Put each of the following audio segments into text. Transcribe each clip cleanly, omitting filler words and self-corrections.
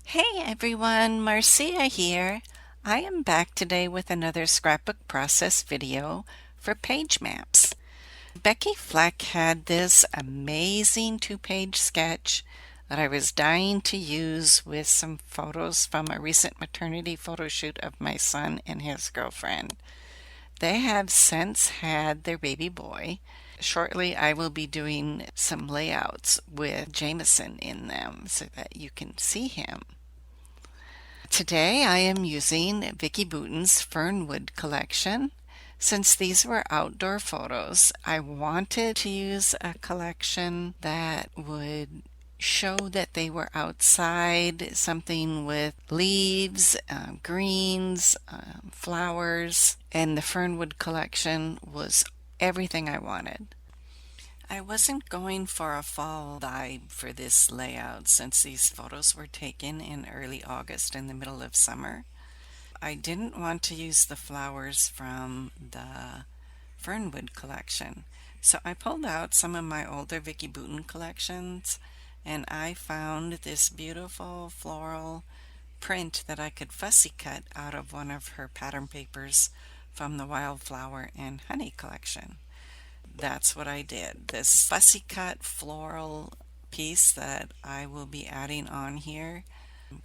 Hey everyone, Marcia here. I am back today with another scrapbook process video for PageMaps. Becky Fleck had this amazing two-page sketch that I was dying to use with some photos from a recent maternity photo shoot of my son and his girlfriend. They have since had their baby boy. Shortly, I will be doing some layouts with Jameson in them so that you can see him. Today I am using Vicki Boutin's Fernwood collection. Since these were outdoor photos, I wanted to use a collection that would show that they were outside, something with leaves, greens, flowers, and the Fernwood collection was everything I wanted. I wasn't going for a fall vibe for this layout since these photos were taken in early August in the middle of summer. I didn't want to use the flowers from the Fernwood collection, so I pulled out some of my older Vicki Boutin collections and I found this beautiful floral print that I could fussy cut out of one of her pattern papers from the Wildflower and Honey collection. That's what I did. This fussy cut floral piece that I will be adding on here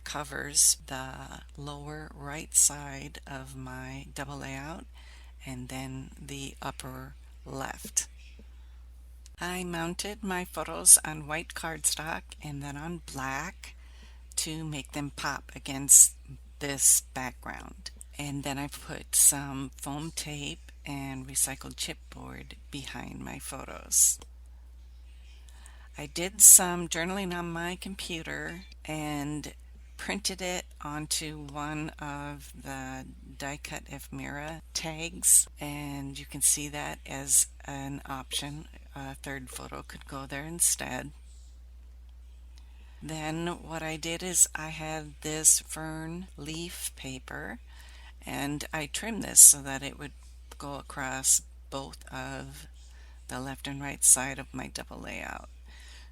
covers the lower right side of my double layout and then the upper left. I mounted my photos on white cardstock and then on black to make them pop against this background. And then I put some foam tape and recycled chipboard behind my photos. I did some journaling on my computer and printed it onto one of the die cut ephemera tags, and you can see that as an option. A third photo could go there instead. Then what I did is I had this fern leaf paper and I trimmed this so that it would go across both of the left and right side of my double layout.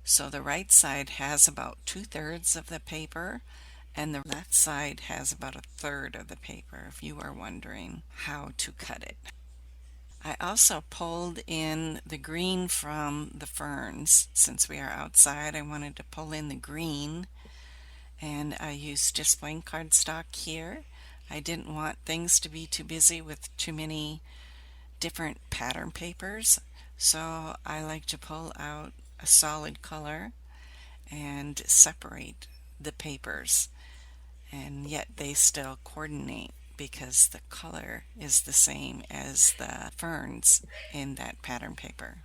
So the right side has about 2/3 of the paper and the left side has about 1/3 of the paper, if you are wondering how to cut it. I also pulled in the green from the ferns. Since we are outside, I wanted to pull in the green, and I used just plain cardstock here. I didn't want things to be too busy with too many different pattern papers, so I like to pull out a solid color and separate the papers, and yet they still coordinate because the color is the same as the ferns in that pattern paper.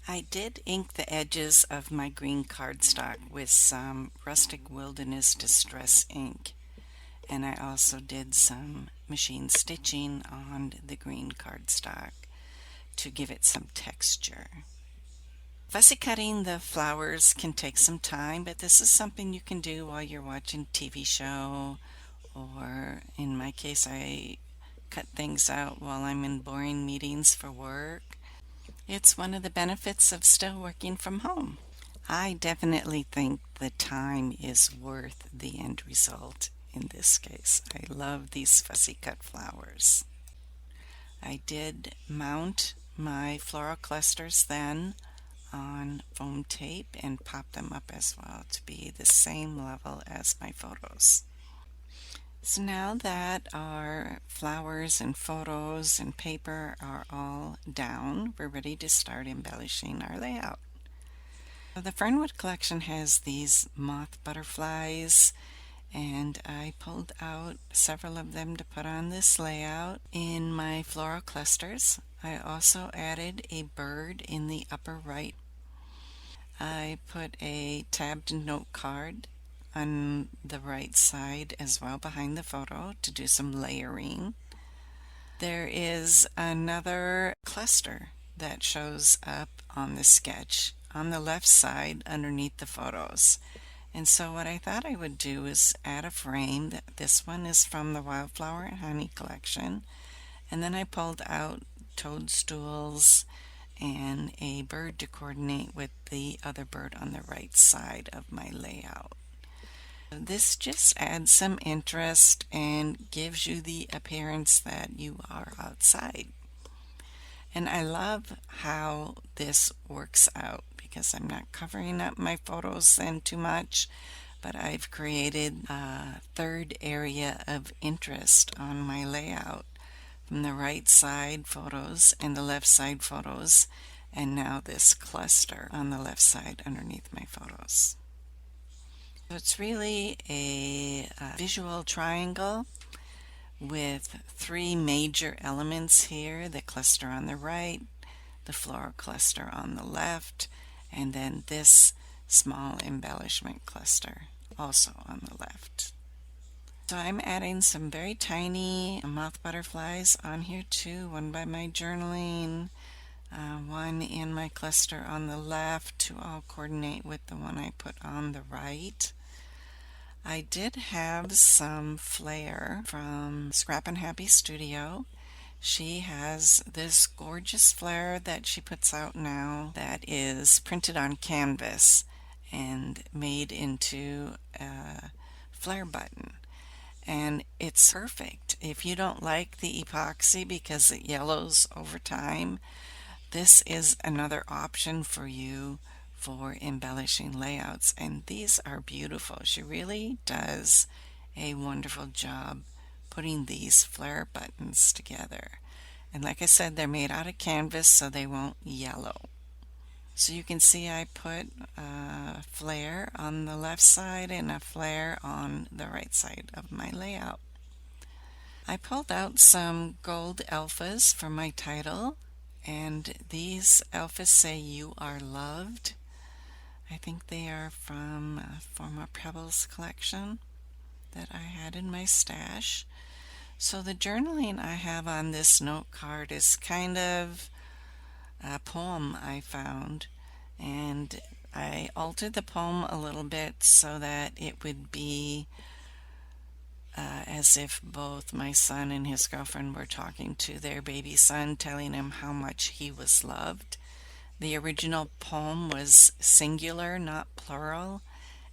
I did ink the edges of my green cardstock with some Rustic Wilderness Distress ink, and I also did some machine stitching on the green cardstock to give it some texture. Fussy cutting the flowers can take some time, but this is something you can do while you're watching a TV show, or in my case I cut things out while I'm in boring meetings for work. It's one of the benefits of still working from home. I definitely think the time is worth the end result in this case. I love these fussy cut flowers. I did mount my floral clusters then on foam tape and pop them up as well to be the same level as my photos. So now that our flowers and photos and paper are all down, we're ready to start embellishing our layout. The Fernwood collection has these moth butterflies, and I pulled out several of them to put on this layout in my floral clusters. I also added a bird in the upper right. I put a tabbed note card on the right side as well behind the photo to do some layering. There is another cluster that shows up on the sketch on the left side underneath the photos. And so what I thought I would do is add a frame. This one is from the Wildflower and Honey collection. And then I pulled out toadstools and a bird to coordinate with the other bird on the right side of my layout. This just adds some interest and gives you the appearance that you are outside. And I love how this works out because I'm not covering up my photos then too much, but I've created a third area of interest on my layout from the right side photos and the left side photos, and now this cluster on the left side underneath my photos. So it's really a visual triangle with three major elements here: the cluster on the right, the floral cluster on the left, and then this small embellishment cluster also on the left. So I'm adding some very tiny moth butterflies on here too, one by my journaling, one in my cluster on the left to all coordinate with the one I put on the right. I did have some flair from Scrap and Happy Studio. She has this gorgeous flare that she puts out now that is printed on canvas and made into a flare button. And it's perfect. If you don't like the epoxy because it yellows over time, this is another option for you for embellishing layouts, and these are beautiful. She really does a wonderful job putting these flare buttons together. And like I said, they're made out of canvas so they won't yellow. So you can see I put a flare on the left side and a flare on the right side of my layout. I pulled out some gold alphas for my title, and these alphas say "You Are Loved." I think they are from a former Pebbles collection that I had in my stash. So the journaling I have on this note card is kind of a poem I found, and I altered the poem a little bit so that it would be as if both my son and his girlfriend were talking to their baby son, telling him how much he was loved. The original poem was singular, not plural,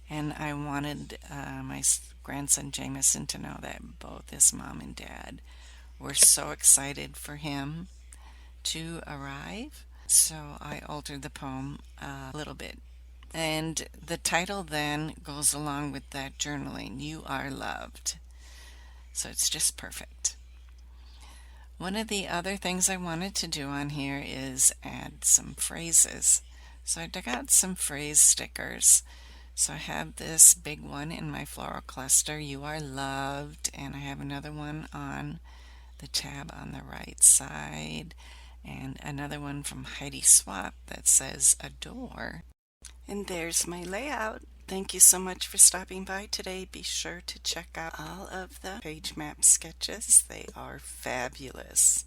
and I wanted my grandson Jameson to know that both his mom and dad were so excited for him to arrive. So I altered the poem a little bit. And the title then goes along with that journaling, "You Are Loved." So it's just perfect. One of the other things I wanted to do on here is add some phrases. So I dug out some phrase stickers. So I have this big one in my floral cluster, "You Are Loved," and I have another one on the tab on the right side, and another one from Heidi Swap that says "Adore." And there's my layout. Thank you so much for stopping by today. Be sure to check out all of the PageMaps sketches. They are fabulous.